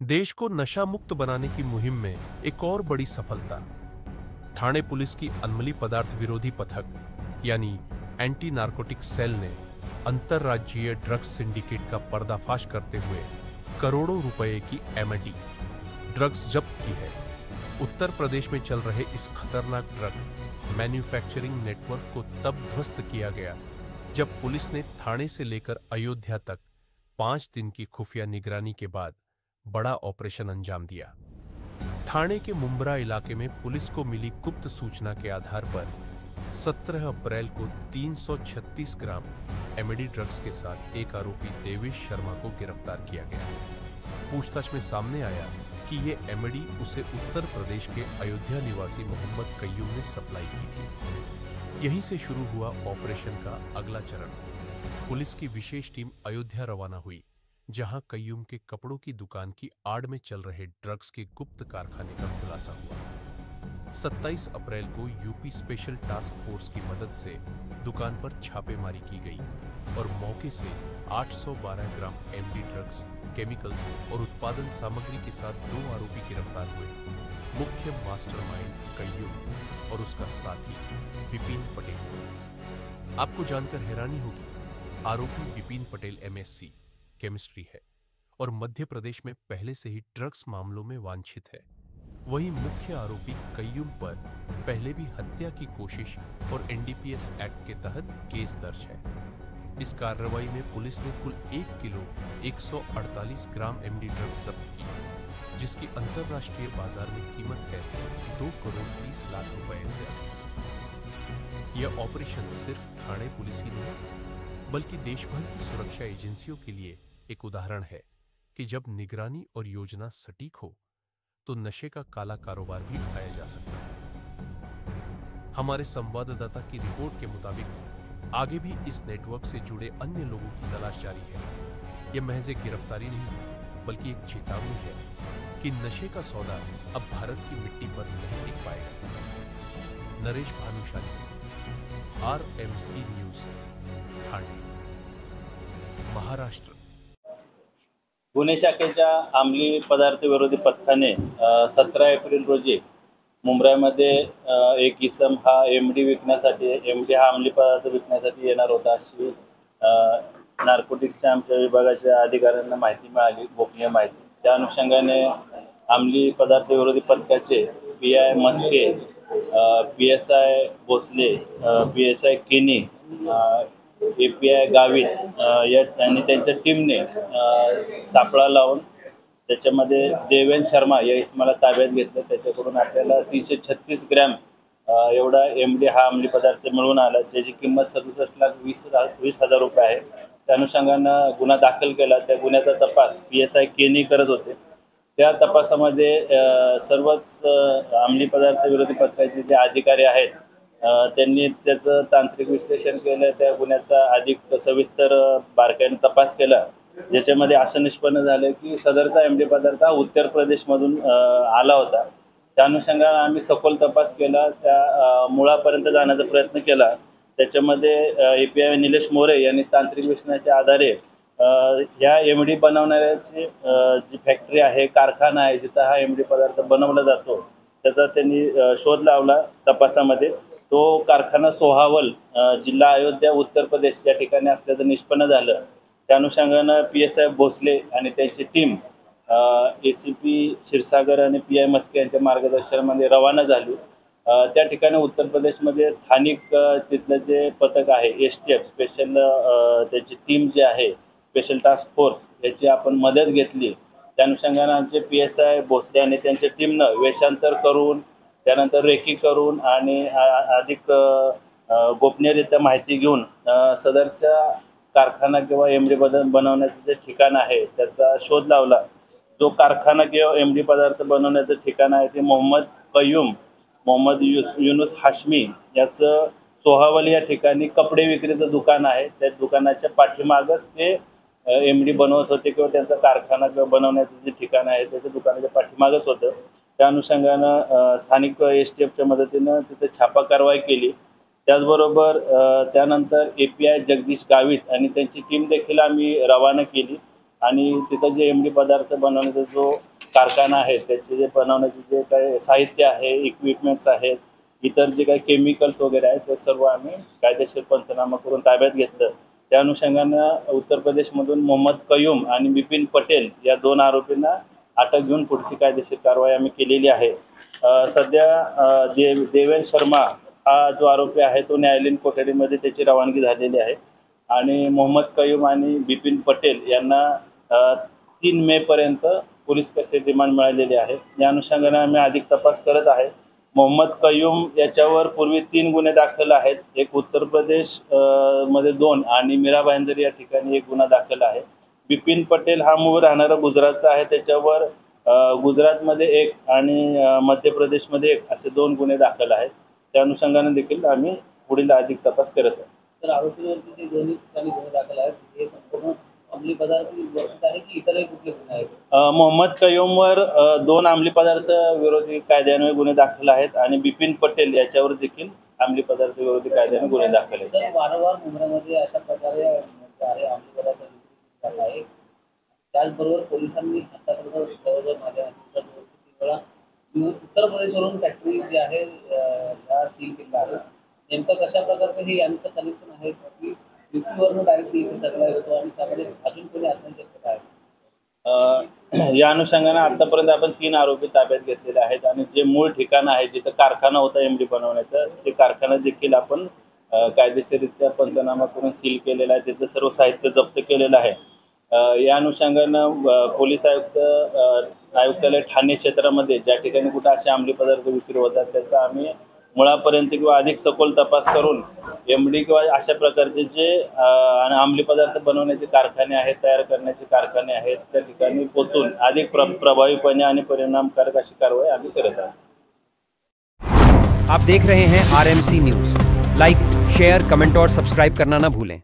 देश को नशा मुक्त बनाने की मुहिम में एक और बड़ी सफलता। ठाणे पुलिस की अनमली पदार्थ विरोधी पथक यानी एंटी नार्कोटिक सेल ने अंतरराज्यीय ड्रग्स सिंडिकेट का पर्दाफाश करते हुए करोड़ों रुपए की एमडी ड्रग्स जब्त की है। उत्तर प्रदेश में चल रहे इस खतरनाक ड्रग मैन्युफैक्चरिंग नेटवर्क को तब ध्वस्त किया गया जब पुलिस ने ठाणे से लेकर अयोध्या तक 5 दिन की खुफिया निगरानी के बाद बड़ा ऑपरेशन अंजाम दिया। ठाणे के मुंब्रा इलाके में पुलिस को मिली गुप्त सूचना के आधार पर 17 अप्रैल को 336 ग्राम एमडी ड्रग्स के साथ एक आरोपी देवेश शर्मा को गिरफ्तार किया गया। पूछताछ में सामने आया कि ये एमडी उसे उत्तर प्रदेश के अयोध्या निवासी मोहम्मद कय्यूम ने सप्लाई की थी। यहीं से शुरू हुआ ऑपरेशन का अगला चरण। पुलिस की विशेष टीम अयोध्या रवाना हुई, जहां कय्यूम के कपड़ों की दुकान की आड़ में चल रहे ड्रग्स के गुप्त कारखाने का खुलासा हुआ। 27 अप्रैल को यूपी स्पेशल टास्क फोर्स की मदद से दुकान पर छापेमारी की गई और मौके से 812 ग्राम एमडी ड्रग्स, केमिकल्स और उत्पादन सामग्री के साथ 2 आरोपी गिरफ्तार हुए। मुख्य मास्टरमाइंड कय्यूम और उसका साथी विपिन पटेल। आपको जानकर हैरानी होगी, आरोपी विपिन पटेल एमएससी केमिस्ट्री है और मध्य प्रदेश में पहले से ही ड्रग्स मामलों में वांछित है। वहीं मुख्य आरोपी कय्यूम पर पहले भी हत्या की कोशिश और एनडीपीएस एक्ट के तहत केस दर्ज है। इस कार्रवाई में पुलिस ने कुल 1 किलो 148 ग्राम एमडी ड्रग्स जब्त की, जिसकी अंतरराष्ट्रीय बाजार में कीमत है 2 करोड़ 30 लाख रुपए से अधिक। यह ऑपरेशन सिर्फ ठाणे पुलिस ही नहीं, बल्कि देश भर की सुरक्षा एजेंसियों के लिए एक उदाहरण है कि जब निगरानी और योजना सटीक हो तो नशे का काला कारोबार भी उठाया जा सकता है। हमारे संवाददाता की रिपोर्ट के मुताबिक आगे भी इस नेटवर्क से जुड़े अन्य लोगों की तलाश जारी है। यह महज एक गिरफ्तारी नहीं, बल्कि एक चेतावनी है कि नशे का सौदा अब भारत की मिट्टी पर नहीं टिक पाएगा। Naresh Bhanushali, RMC news, Thane, Maharashtra. पुणे शाखेच्या अंमली पदार्थ विरोधी पथकाने 17 एप्रिल रोजी मुंब्रामध्ये एक इसम हा एमडी हा अंमली पदार्थ विकण्यासाठी येणार होता अशी नार्कोटिक्सच्या आमच्या विभागाच्या अधिकाऱ्यांना माहिती मिळाली, गोपनीय माहिती। त्या अनुषंगाने अंमली पदार्थ विरोधी पथकाचे PI Maske, PSI Bhosale, PSI Keni, API Gavit आणि त्यांच्या टीमने सापळा लावून त्याच्यामध्ये देवेश शर्मा या इसमाला ताब्यात घेतलं। त्याच्याकडून आपल्याला 336 ग्रॅम एवढा एमडी हा अंमली पदार्थ मिळून आला, ज्याची किंमत 67,20,000 रुपये आहे। त्या अनुषंगाने गुन्हा दाखल केला। त्या गुन्ह्याचा तपास पीएसआय केनी करत होते। त्या तपासामध्ये सर्वच अंमली पदार्थ विरोधी पथकाचे जे अधिकारी आहेत त्यांनी त्याचं तांत्रिक विश्लेषण केलं। त्या गुन्ह्याचा अधिक सविस्तर बारकाईने तपास केला, ज्याच्यामध्ये असं निष्पन्न झालं की सदरचा एमडी पदार्थ हा उत्तर प्रदेशमधून आला होता। त्या अनुषंगाने आम्ही सखोल तपास केला, त्या मुळापर्यंत जाण्याचा प्रयत्न केला। त्याच्यामध्ये एपीआय निलेश मोरे यांनी तांत्रिक विश्लेषणाच्या आधारे या एमडी बनवणाऱ्याची जी फॅक्टरी आहे, कारखाना आहे, जिथं हा एमडी पदार्थ बनवला जातो, त्याचा त्यांनी शोध लावला। तपासामध्ये तो कारखाना सोहावल, जिल्हा अयोध्या, उत्तर प्रदेश या ठिकाणी असल्याचं निष्पन्न झालं। त्या अनुषंगाने पीएसआय भोसले आणि त्यांची टीम एसीपी क्षीरसागर आणि पीआय मस्के यांच्या मार्गदर्शनामध्ये रवाना झाली। त्या ठिकाणी उत्तर प्रदेशमध्ये स्थानिक तिथलं जे पथक आहे एसटीएफ स्पेशल, त्याची टीम जी आहे स्पेशल टास्क फोर्स, याची आपण मदत घेतली। त्या अनुषंगाने आमचे पीएसआय भोसले आणि त्यांच्या टीमनं वेषांतर करून, त्यानंतर रेकी करून आणि अधिक गोपनीयरित्या माहिती घेऊन सदरच्या कारखाना किंवा एमडी बनवण्याचं जे ठिकाण आहे त्याचा शोध लावला। जो कारखाना किंवा एमडी पदार्थ बनवण्याचं ठिकाण आहे ते मोहम्मद युनुस हाशमी याचं सोहावल या ठिकाणी कपडे विक्रीचं दुकान आहे। त्या दुकानाच्या पाठीमागच ते एमडी बनवत होते किंवा त्यांचा कारखाना किंवा बनवण्याचं जे ठिकाण आहे त्याच्या दुकानाच्या पाठीमागच होतं। त्या अनुषंगाने स्थानिक एसटीएफच्या मदतीने तिथे छापा कारवाई केली। त्याचबरोबर त्यानंतर एपीआय जगदीश गावित आणि त्यांची टीम देखील आम्ही रवाना केली। आणि तिथं जे एमडी पदार्थ बनवण्याचा जो कारखाना आहे त्याचे जे बनवण्याचे जे काही साहित्य आहे, इक्विपमेंट्स आहेत, इतर जे काही केमिकल्स वगैरे आहेत, ते सर्व आम्ही कायदेशीर पंचनामा करून ताब्यात घेतलं. त्या अनुषंगानं उत्तर प्रदेशमधून मोहम्मद कयूम आणि बिपिन पटेल या 2 आरोपींना अटक घेऊन पुढची कायदेशीर कारवाई आम्ही केलेली आहे. सध्या देवेन शर्मा हा जो आरोपी आहे तो न्यायालयीन कोठडीमध्ये त्याची रवानगी झालेली आहे आणि मोहम्मद कयूम आणि बिपिन पटेल यांना 3 मेपर्यंत पोलीस कस्टडी रिमांड मिळालेली आहे. या अनुषंगाने आम्ही अधिक तपास करत आहे. मोहम्मद कयूम याच्यावर पूर्वी 3 गुन्हे दाखल आहेत. एक उत्तर प्रदेश मध्ये 2 आणि मीरा भाईंदर या ठिकाणी 1 गुन्हा दाखल आहे. बिपिन पटेल हा मूळ राहणारा गुजरातचा आहे. त्याच्यावर गुजरातमध्ये 1 आणि मध्य प्रदेशमध्ये 1 असे 2 गुन्हे दाखल आहेत. त्या अनुषंगाने देखील आम्ही पुढील अधिक तपास करत आहे. तर आरोपीवरती जे दोन्ही ठिकाणी गुन्हे दाखल आहेत हे संपूर्ण अंमली पदार्थ विरोधात आहे की इतरही कुठले गुन्हे आहेत? मोहम्मद कयूमवर 2 अंमली पदार्थ विरोधी कायद्यान्वये गुन्हे दाखल आहेत आणि बिपिन पटेल याच्यावर देखील अंमली पदार्थ विरोधी कायद्याने गुन्हे दाखल आहेत. तर वारंवार मुंबईमध्ये अशा प्रकारे आहे अंमली पदार्थ विक्री आहे. त्याचबरोबर पोलिसांनी आतापर्यंत जवळजवळ माझ्या 3 वेळा उत्तर प्रदेशवरून फॅक्टरी जी आहे या सील केल्या आहेत. नेमकं कशा प्रकारचं हे यांचं कनेक्शन आहे की युपीवरून डायरेक्टली इथे सप्लाय होतो आणि त्यामध्ये अजून कोणी असण्याची शक्यता आहे? या अनुषंगाने आतापर्यंत आपण 3 आरोपी ताब्यात घेतलेले आहेत आणि जे मूळ ठिकाण आहे जिथं कारखाना होता एमडी बनवण्याचा ते कारखाना देखील आपण कायदेशीररित्या पंचनामा करून सील केलेला आहे. तिथलं सर्व साहित्य जप्त केलेलं आहे. या अनुषंगानं पोलीस आयुक्तालय ठाणे क्षेत्रामध्ये ज्या ठिकाणी कुठं असे अंमली पदार्थ विक्री होतात त्याचा आम्ही मुळापर्यंत किंवा अधिक सखोल तपास करून एमडी किंवा अशा प्रकारचे जे अंमली पदार्थ बनवण्याचे कारखाने आहेत, तयार करण्याचे कारखाने आहेत, त्या ठिकाणी पोहोचून अधिक प्रभावीपणे आणि परिणामकारक अशी कारवाई आम्ही करत आहोत. आप देख रहे हैं RMC news. Like, share, comment और सब्सक्राइब करना ना भूलें।